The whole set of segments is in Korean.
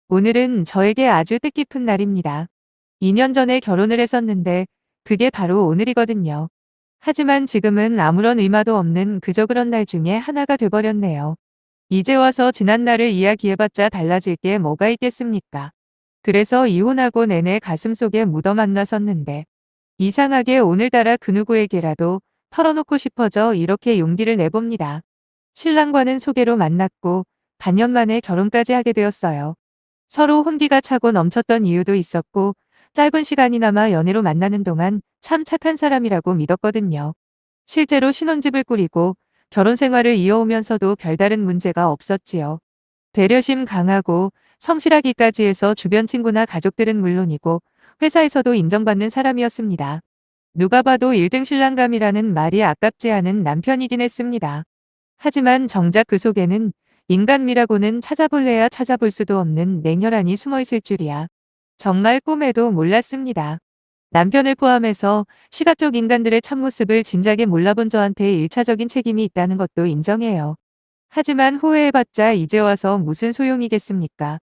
오늘은 저에게 아주 뜻깊은 날입니다. 2년 전에 결혼을 했었는데 그게 바로 오늘이거든요. 하지만 지금은 아무런 의미도 없는 그저 그런 날 중에 하나가 돼버렸네요. 이제 와서 지난 날을 이야기해봤자 달라질 게 뭐가 있겠습니까? 그래서 이혼하고 내내 가슴속에 묻어만 놨었는데 이상하게 오늘따라 그 누구에게라도 털어놓고 싶어져 이렇게 용기를 내봅니다. 신랑과는 소개로 만났고 반년 만에 결혼까지 하게 되었어요. 서로 혼기가 차고 넘쳤던 이유도 있었고 짧은 시간이나마 연애로 만나는 동안 참 착한 사람이라고 믿었거든요. 실제로 신혼집을 꾸리고 결혼 생활을 이어오면서도 별다른 문제가 없었지요. 배려심 강하고 성실하기까지 해서 주변 친구나 가족들은 물론이고 회사에서도 인정받는 사람이었습니다. 누가 봐도 1등 신랑감이라는 말이 아깝지 않은 남편이긴 했습니다. 하지만 정작 그 속에는 인간미라고는 찾아볼래야 찾아볼 수도 없는 냉혈한이 숨어있을 줄이야. 정말 꿈에도 몰랐습니다. 남편을 포함해서 시각적 인간들의 참모습을 진작에 몰라본 저한테 1차적인 책임이 있다는 것도 인정해요. 하지만 후회해봤자 이제 와서 무슨 소용이겠습니까?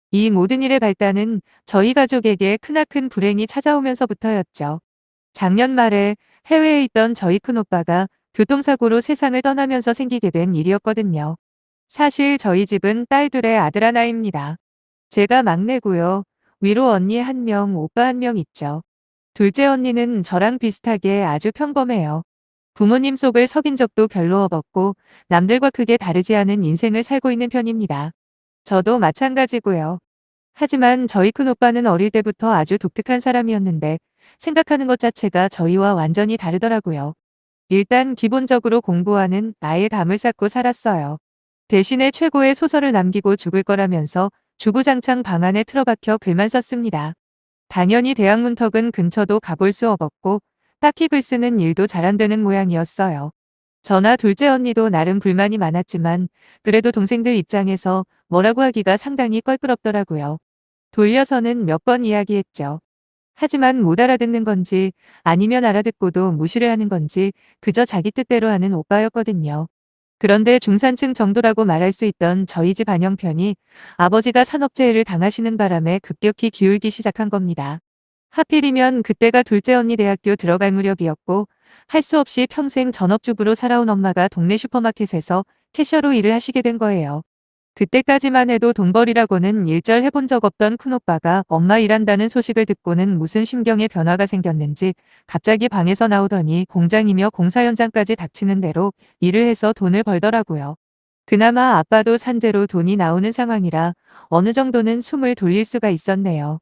이 모든 일의 발단은 저희 가족에게 크나큰 불행이 찾아오면서부터였죠. 작년 말에 해외에 있던 저희 큰오빠가 교통사고로 세상을 떠나면서 생기게 된 일이었거든요. 사실 저희 집은 딸 둘의 아들 하나입니다. 제가 막내고요. 위로 언니 1명, 오빠 1명 있죠. 둘째 언니는 저랑 비슷하게 아주 평범해요. 부모님 속을 썩인 적도 별로 없었고 남들과 크게 다르지 않은 인생을 살고 있는 편입니다. 저도 마찬가지고요. 하지만 저희 큰오빠는 어릴 때부터 아주 독특한 사람이었는데 생각하는 것 자체가 저희와 완전히 다르더라고요. 일단 기본적으로 공부하는 아이의 담을 쌓고 살았어요. 대신에 최고의 소설을 남기고 죽을 거라면서 주구장창 방 안에 틀어박혀 글만 썼습니다. 당연히 대학 문턱은 근처도 가볼 수 없었고 딱히 글 쓰는 일도 잘 안 되는 모양이었어요. 저나 둘째 언니도 나름 불만이 많았지만 그래도 동생들 입장에서 뭐라고 하기가 상당히 껄끄럽더라고요. 돌려서는 몇 번 이야기했죠. 하지만 못 알아듣는 건지 아니면 알아듣고도 무시를 하는 건지 그저 자기 뜻대로 하는 오빠였거든요. 그런데 중산층 정도라고 말할 수 있던 저희 집 안형편이 아버지가 산업재해를 당하시는 바람에 급격히 기울기 시작한 겁니다. 하필이면 그때가 둘째 언니 대학교 들어갈 무렵이었고 할 수 없이 평생 전업주부로 살아온 엄마가 동네 슈퍼마켓에서 캐셔로 일을 하시게 된 거예요. 그때까지만 해도 돈벌이라고는 일절 해본 적 없던 큰오빠가 엄마 일한다는 소식을 듣고는 무슨 심경의 변화가 생겼는지 갑자기 방에서 나오더니 공장이며 공사 현장까지 닥치는 대로 일을 해서 돈을 벌더라고요. 그나마 아빠도 산재로 돈이 나오는 상황이라 어느 정도는 숨을 돌릴 수가 있었네요.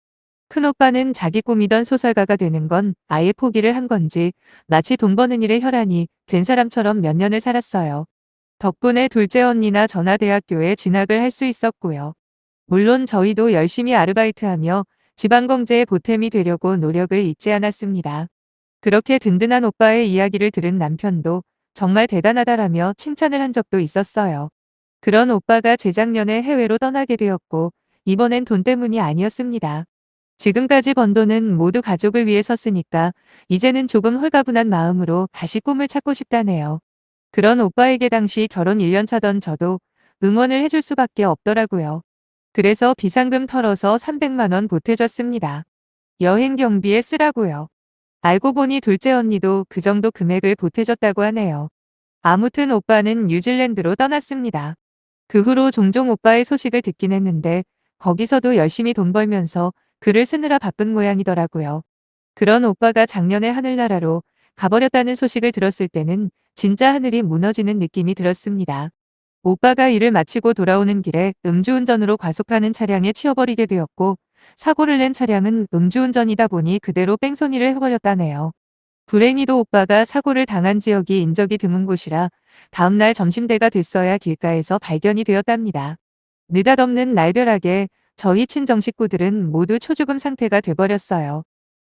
큰오빠는 자기 꿈이던 소설가가 되는 건 아예 포기를 한 건지 마치 돈 버는 일에 혈안이 된 사람처럼 몇 년을 살았어요. 덕분에 둘째 언니나 저나 대학교에 진학을 할 수 있었고요. 물론 저희도 열심히 아르바이트하며 지방경제에 보탬이 되려고 노력을 잊지 않았습니다. 그렇게 든든한 오빠의 이야기를 들은 남편도 정말 대단하다라며 칭찬을 한 적도 있었어요. 그런 오빠가 재작년에 해외로 떠나게 되었고 이번엔 돈 때문이 아니었습니다. 지금까지 번 돈은 모두 가족을 위해 썼으니까 이제는 조금 홀가분한 마음으로 다시 꿈을 찾고 싶다네요. 그런 오빠에게 당시 결혼 1년 차던 저도 응원을 해줄 수밖에 없더라고요. 그래서 비상금 털어서 300만 원 보태줬습니다. 여행 경비에 쓰라고요. 알고 보니 둘째 언니도 그 정도 금액을 보태줬다고 하네요. 아무튼 오빠는 뉴질랜드로 떠났습니다. 그 후로 종종 오빠의 소식을 듣긴 했는데 거기서도 열심히 돈 벌면서 글을 쓰느라 바쁜 모양이더라고요. 그런 오빠가 작년에 하늘나라로 가버렸다는 소식을 들었을 때는 진짜 하늘이 무너지는 느낌이 들었습니다. 오빠가 일을 마치고 돌아오는 길에 음주운전으로 과속하는 차량에 치여버리게 되었고 사고를 낸 차량은 음주운전이다 보니 그대로 뺑소니를 해버렸다네요. 불행히도 오빠가 사고를 당한 지역이 인적이 드문 곳이라 다음날 점심때가 됐어야 길가에서 발견이 되었답니다. 느닷없는 날벼락에 저희 친정 식구들은 모두 초죽음 상태가 돼버렸어요.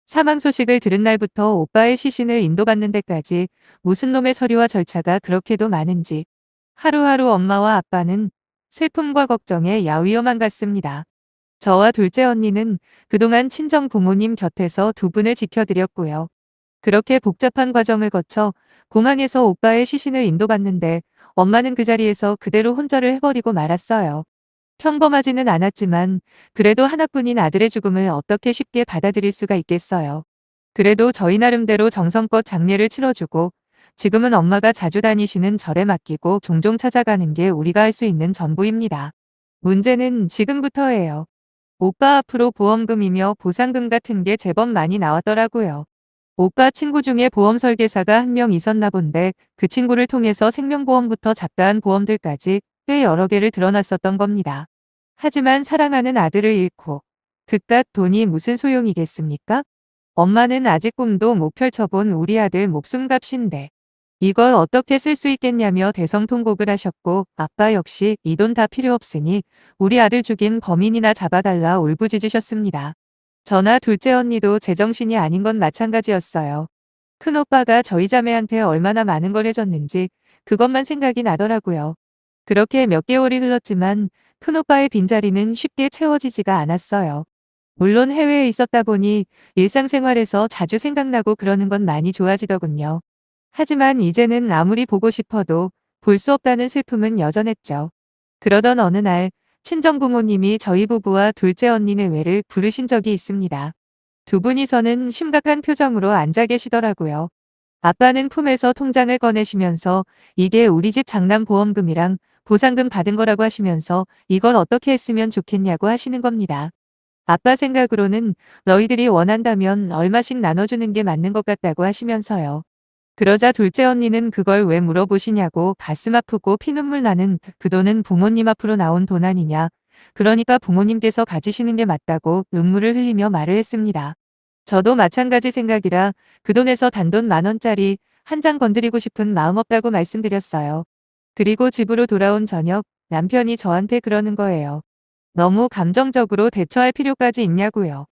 사망 소식을 들은 날부터 오빠의 시신을 인도받는 데까지 무슨 놈의 서류와 절차가 그렇게도 많은지 하루하루 엄마와 아빠는 슬픔과 걱정에 야위어만 갔습니다. 저와 둘째 언니는 그동안 친정 부모님 곁에서 두 분을 지켜드렸고요. 그렇게 복잡한 과정을 거쳐 공항에서 오빠의 시신을 인도받는데 엄마는 그 자리에서 그대로 혼절을 해버리고 말았어요. 평범하지는 않았지만 그래도 하나뿐인 아들의 죽음을 어떻게 쉽게 받아들일 수가 있겠어요. 그래도 저희 나름대로 정성껏 장례를 치러주고 지금은 엄마가 자주 다니시는 절에 맡기고 종종 찾아가는 게 우리가 할 수 있는 전부입니다. 문제는 지금부터예요. 오빠 앞으로 보험금이며 보상금 같은 게 제법 많이 나왔더라고요. 오빠 친구 중에 보험 설계사가 한 명 있었나 본데 그 친구를 통해서 생명보험부터 잡다한 보험들까지 꽤 여러 개를 들어놨었던 겁니다. 하지만 사랑하는 아들을 잃고 그깟 돈이 무슨 소용이겠습니까? 엄마는 아직 꿈도 못 펼쳐본 우리 아들 목숨값인데 이걸 어떻게 쓸 수 있겠냐며 대성통곡을 하셨고 아빠 역시 이 돈 다 필요 없으니 우리 아들 죽인 범인이나 잡아달라 울부짖으셨습니다. 저나 둘째 언니도 제정신이 아닌 건 마찬가지였어요. 큰오빠가 저희 자매한테 얼마나 많은 걸 해줬는지 그것만 생각이 나더라고요. 그렇게 몇 개월이 흘렀지만 큰오빠의 빈자리는 쉽게 채워지지가 않았어요. 물론 해외에 있었다 보니 일상생활에서 자주 생각나고 그러는 건 많이 좋아지더군요. 하지만 이제는 아무리 보고 싶어도 볼 수 없다는 슬픔은 여전했죠. 그러던 어느 날 친정 부모님이 저희 부부와 둘째 언니 내외를 부르신 적이 있습니다. 두 분이서는 심각한 표정으로 앉아 계시더라고요. 아빠는 품에서 통장을 꺼내시면서 이게 우리 집 장남보험금이랑 보상금 받은 거라고 하시면서 이걸 어떻게 했으면 좋겠냐고 하시는 겁니다. 아빠 생각으로는 너희들이 원한다면 얼마씩 나눠주는 게 맞는 것 같다고 하시면서요. 그러자 둘째 언니는 그걸 왜 물어보시냐고 가슴 아프고 피눈물 나는 그 돈은 부모님 앞으로 나온 돈 아니냐. 그러니까 부모님께서 가지시는 게 맞다고 눈물을 흘리며 말을 했습니다. 저도 마찬가지 생각이라 그 돈에서 단돈 10,000원짜리 한 장 건드리고 싶은 마음 없다고 말씀드렸어요. 그리고 집으로 돌아온 저녁 남편이 저한테 그러는 거예요. 너무 감정적으로 대처할 필요까지 있냐고요.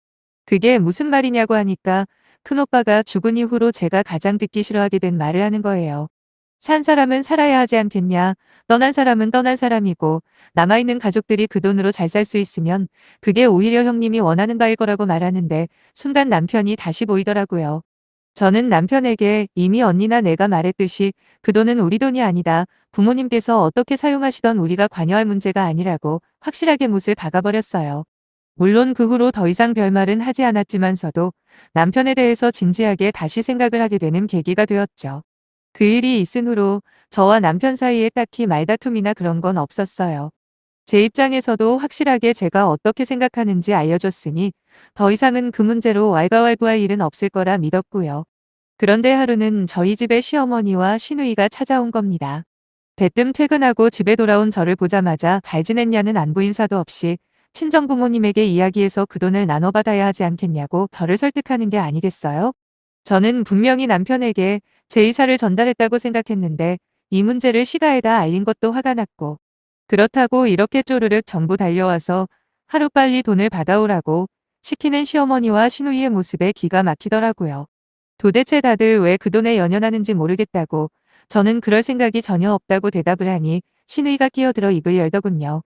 그게 무슨 말이냐고 하니까 큰오빠가 죽은 이후로 제가 가장 듣기 싫어하게 된 말을 하는 거예요. 산 사람은 살아야 하지 않겠냐. 떠난 사람은 떠난 사람이고 남아있는 가족들이 그 돈으로 잘 살 수 있으면 그게 오히려 형님이 원하는 바일 거라고 말하는데 순간 남편이 다시 보이더라고요. 저는 남편에게 이미 언니나 내가 말했듯이 그 돈은 우리 돈이 아니다. 부모님께서 어떻게 사용하시던 우리가 관여할 문제가 아니라고 확실하게 못을 박아버렸어요. 물론 그 후로 더 이상 별말은 하지 않았지만서도 남편에 대해서 진지하게 다시 생각을 하게 되는 계기가 되었죠. 그 일이 있은 후로 저와 남편 사이에 딱히 말다툼이나 그런 건 없었어요. 제 입장에서도 확실하게 제가 어떻게 생각하는지 알려줬으니 더 이상은 그 문제로 왈가왈부할 일은 없을 거라 믿었고요. 그런데 하루는 저희 집에 시어머니와 시누이가 찾아온 겁니다. 대뜸 퇴근하고 집에 돌아온 저를 보자마자 잘 지냈냐는 안부 인사도 없이 친정 부모님에게 이야기해서 그 돈을 나눠받아야 하지 않겠냐고 저를 설득하는 게 아니겠어요? 저는 분명히 남편에게 제 의사를 전달했다고 생각했는데 이 문제를 시가에다 알린 것도 화가 났고 그렇다고 이렇게 쪼르륵 전부 달려와서 하루빨리 돈을 받아오라고 시키는 시어머니와 시누이의 모습에 기가 막히더라고요. 도대체 다들 왜 그 돈에 연연하는지 모르겠다고 저는 그럴 생각이 전혀 없다고 대답을 하니 시누이가 끼어들어 입을 열더군요.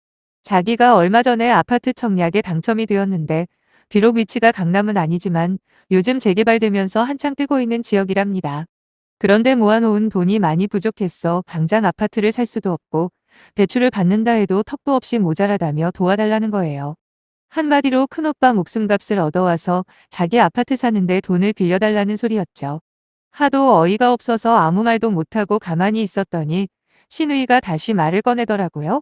자기가 얼마 전에 아파트 청약에 당첨이 되었는데 비록 위치가 강남은 아니지만 요즘 재개발되면서 한창 뜨고 있는 지역이랍니다. 그런데 모아놓은 돈이 많이 부족했어 당장 아파트를 살 수도 없고 대출을 받는다 해도 턱도 없이 모자라다며 도와달라는 거예요. 한마디로 큰오빠 목숨값을 얻어와서 자기 아파트 사는데 돈을 빌려달라는 소리였죠. 하도 어이가 없어서 아무 말도 못하고 가만히 있었더니 시누이가 다시 말을 꺼내더라고요.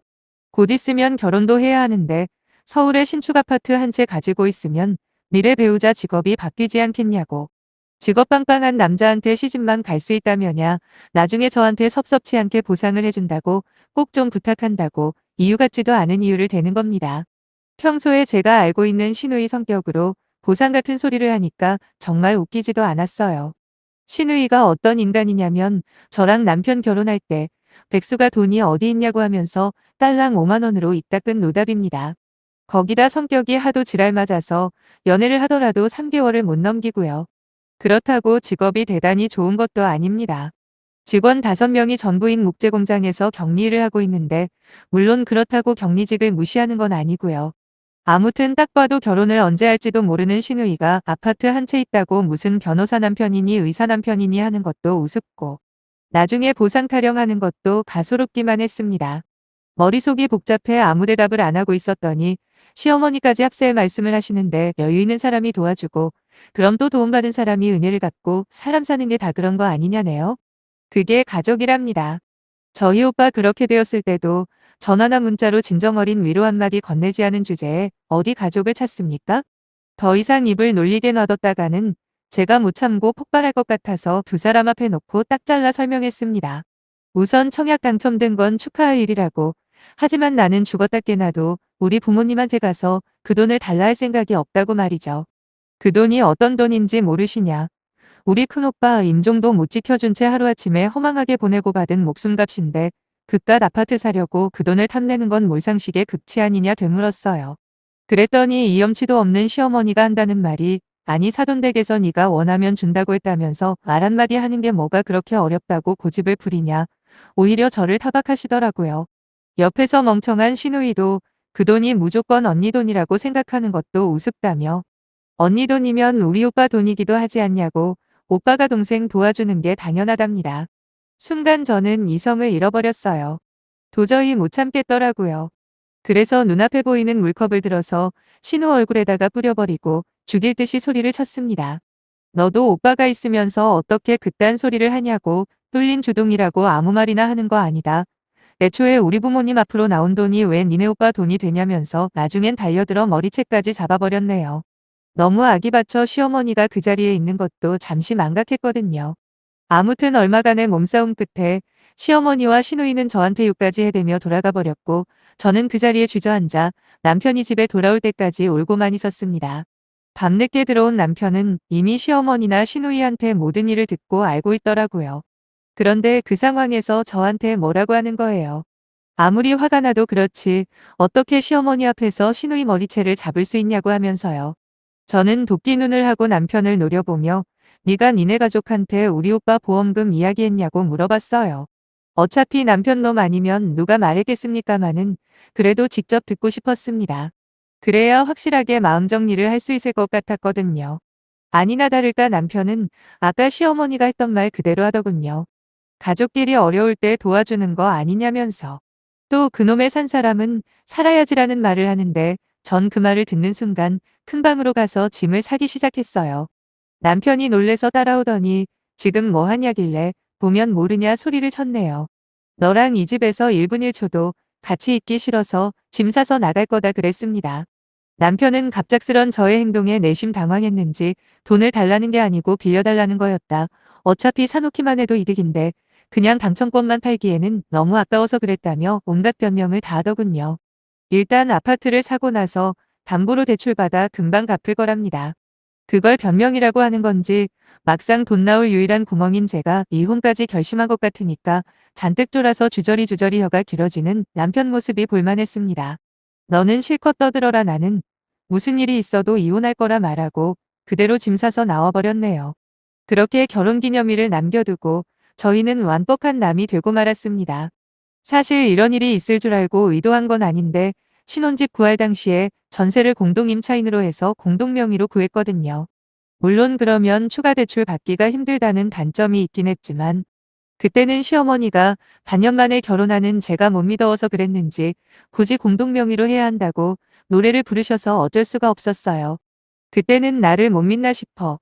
곧 있으면 결혼도 해야 하는데 서울에 신축 아파트 한 채 가지고 있으면 미래 배우자 직업이 바뀌지 않겠냐고. 직업 빵빵한 남자한테 시집만 갈 수 있다면야 나중에 저한테 섭섭치 않게 보상을 해준다고 꼭 좀 부탁한다고 이유 같지도 않은 이유를 대는 겁니다. 평소에 제가 알고 있는 시누이 성격으로 보상 같은 소리를 하니까 정말 웃기지도 않았어요. 시누이가 어떤 인간이냐면 저랑 남편 결혼할 때 백수가 돈이 어디 있냐고 하면서 딸랑 5만 원으로 입 닦은 노답입니다. 거기다 성격이 하도 지랄 맞아서 연애를 하더라도 3개월을 못 넘기고요. 그렇다고 직업이 대단히 좋은 것도 아닙니다. 직원 5명이 전부인 목재공장에서 격리를 하고 있는데 물론 그렇다고 격리직을 무시하는 건 아니고요. 아무튼 딱 봐도 결혼을 언제 할지도 모르는 시누이가 아파트 한 채 있다고 무슨 변호사 남편이니 의사 남편이니 하는 것도 우습고 나중에 보상 타령하는 것도 가소롭기만 했습니다. 머릿속이 복잡해 아무 대답을 안 하고 있었더니 시어머니까지 합세의 말씀을 하시는데 여유 있는 사람이 도와주고 그럼 또 도움받은 사람이 은혜를 갚고 사람 사는 게 다 그런 거 아니냐네요. 그게 가족이랍니다. 저희 오빠 그렇게 되었을 때도 전화나 문자로 진정 어린 위로 한마디 건네지 않은 주제에 어디 가족을 찾습니까? 더 이상 입을 놀리게 놔뒀다가는 제가 못 참고 폭발할 것 같아서 두 사람 앞에 놓고 딱 잘라 설명했습니다. 우선 청약 당첨된 건 축하할 일이라고. 하지만 나는 죽었다 깨나도 우리 부모님한테 가서 그 돈을 달라 할 생각이 없다고 말이죠. 그 돈이 어떤 돈인지 모르시냐. 우리 큰오빠 임종도 못 지켜준 채 하루아침에 허망하게 보내고 받은 목숨값인데 그깟 아파트 사려고 그 돈을 탐내는 건 몰상식의 극치 아니냐 되물었어요. 그랬더니 이염치도 없는 시어머니가 한다는 말이 아니 사돈댁에서 네가 원하면 준다고 했다면서 말 한마디 하는 게 뭐가 그렇게 어렵다고 고집을 부리냐. 오히려 저를 타박하시더라고요. 옆에서 멍청한 시누이도 그 돈이 무조건 언니 돈이라고 생각하는 것도 우습다며 언니 돈이면 우리 오빠 돈이기도 하지 않냐고 오빠가 동생 도와주는 게 당연하답니다. 순간 저는 이성을 잃어버렸어요. 도저히 못 참겠더라고요. 그래서 눈앞에 보이는 물컵을 들어서 신우 얼굴에다가 뿌려버리고 죽일 듯이 소리를 쳤습니다. 너도 오빠가 있으면서 어떻게 그딴 소리를 하냐고 뚫린 주둥이라고 아무 말이나 하는 거 아니다. 애초에 우리 부모님 앞으로 나온 돈이 왜 니네 오빠 돈이 되냐면서 나중엔 달려들어 머리채까지 잡아버렸네요. 너무 아기 받쳐 시어머니가 그 자리에 있는 것도 잠시 망각했거든요. 아무튼 얼마간의 몸싸움 끝에 시어머니와 시누이는 저한테 욕까지 해대며 돌아가 버렸고 저는 그 자리에 주저앉아 남편이 집에 돌아올 때까지 울고만 있었습니다. 밤늦게 들어온 남편은 이미 시어머니나 시누이한테 모든 일을 듣고 알고 있더라고요. 그런데 그 상황에서 저한테 뭐라고 하는 거예요. 아무리 화가 나도 그렇지 어떻게 시어머니 앞에서 시누이 머리채를 잡을 수 있냐고 하면서요. 저는 도끼 눈을 하고 남편을 노려보며 네가 니네 가족한테 우리 오빠 보험금 이야기했냐고 물어봤어요. 어차피 남편 놈 아니면 누가 말했겠습니까마는 그래도 직접 듣고 싶었습니다. 그래야 확실하게 마음 정리를 할 수 있을 것 같았거든요. 아니나 다를까 남편은 아까 시어머니가 했던 말 그대로 하더군요. 가족끼리 어려울 때 도와주는 거 아니냐면서. 또 그놈의 산 사람은 살아야지라는 말을 하는데 전 그 말을 듣는 순간 큰 방으로 가서 짐을 사기 시작했어요. 남편이 놀래서 따라오더니 지금 뭐 하냐길래 보면 모르냐 소리를 쳤네요. 너랑 이 집에서 1분 1초도 같이 있기 싫어서 짐 사서 나갈 거다 그랬습니다. 남편은 갑작스런 저의 행동에 내심 당황했는지 돈을 달라는 게 아니고 빌려달라는 거였다. 어차피 사놓기만 해도 이득인데 그냥 당첨권만 팔기에는 너무 아까워서 그랬다며 온갖 변명을 다 하더군요. 일단 아파트를 사고 나서 담보로 대출받아 금방 갚을 거랍니다. 그걸 변명이라고 하는 건지 막상 돈 나올 유일한 구멍인 제가 이혼까지 결심한 것 같으니까 잔뜩 쫄아서 주저리 혀가 길어지는 남편 모습이 볼만했습니다. 너는 실컷 떠들어라 나는 무슨 일이 있어도 이혼할 거라 말하고 그대로 짐 사서 나와버렸네요. 그렇게 결혼기념일을 남겨두고 저희는 완벽한 남이 되고 말았습니다. 사실 이런 일이 있을 줄 알고 의도한 건 아닌데 신혼집 구할 당시에 전세를 공동 임차인으로 해서 공동 명의로 구했거든요. 물론 그러면 추가 대출 받기가 힘들다는 단점이 있긴 했지만 그때는 시어머니가 반년 만에 결혼하는 제가 못 믿어서 그랬는지 굳이 공동 명의로 해야 한다고 노래를 부르셔서 어쩔 수가 없었어요. 그때는 나를 못 믿나 싶어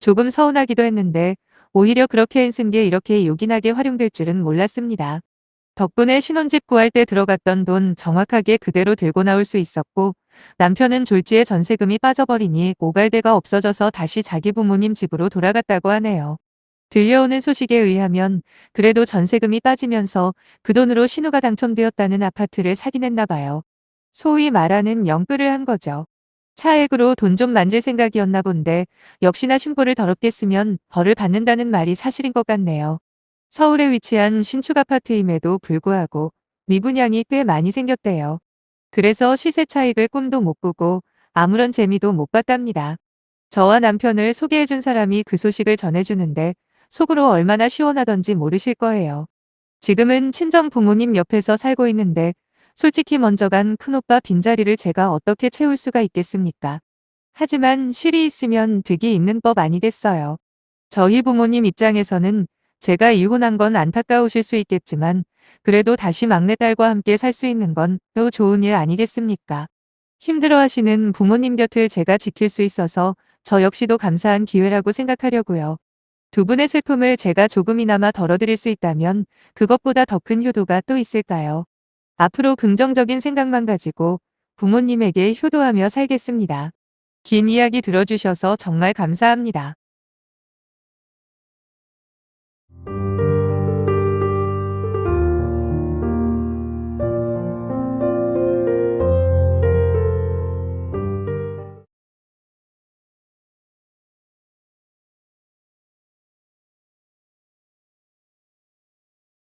조금 서운하기도 했는데 오히려 그렇게 애쓴 게 이렇게 요긴하게 활용될 줄은 몰랐습니다. 덕분에 신혼집 구할 때 들어갔던 돈 정확하게 그대로 들고 나올 수 있었고 남편은 졸지에 전세금이 빠져버리니 오갈 데가 없어져서 다시 자기 부모님 집으로 돌아갔다고 하네요. 들려오는 소식에 의하면 그래도 전세금이 빠지면서 그 돈으로 신우가 당첨되었다는 아파트를 사긴 했나 봐요. 소위 말하는 영끌을 한 거죠. 차액으로 돈 좀 만질 생각이었나 본데 역시나 신부를 더럽게 쓰면 벌을 받는다는 말이 사실인 것 같네요. 서울에 위치한 신축 아파트임에도 불구하고 미분양이 꽤 많이 생겼대요. 그래서 시세 차익을 꿈도 못 꾸고 아무런 재미도 못 봤답니다. 저와 남편을 소개해준 사람이 그 소식을 전해주는데 속으로 얼마나 시원하던지 모르실 거예요. 지금은 친정 부모님 옆에서 살고 있는데 솔직히 먼저 간 큰오빠 빈자리를 제가 어떻게 채울 수가 있겠습니까? 하지만 실이 있으면 득이 있는 법 아니겠어요. 저희 부모님 입장에서는 제가 이혼한 건 안타까우실 수 있겠지만 그래도 다시 막내딸과 함께 살 수 있는 건 또 좋은 일 아니겠습니까? 힘들어하시는 부모님 곁을 제가 지킬 수 있어서 저 역시도 감사한 기회라고 생각하려고요. 두 분의 슬픔을 제가 조금이나마 덜어드릴 수 있다면 그것보다 더 큰 효도가 또 있을까요? 앞으로 긍정적인 생각만 가지고 부모님에게 효도하며 살겠습니다. 긴 이야기 들어주셔서 정말 감사합니다.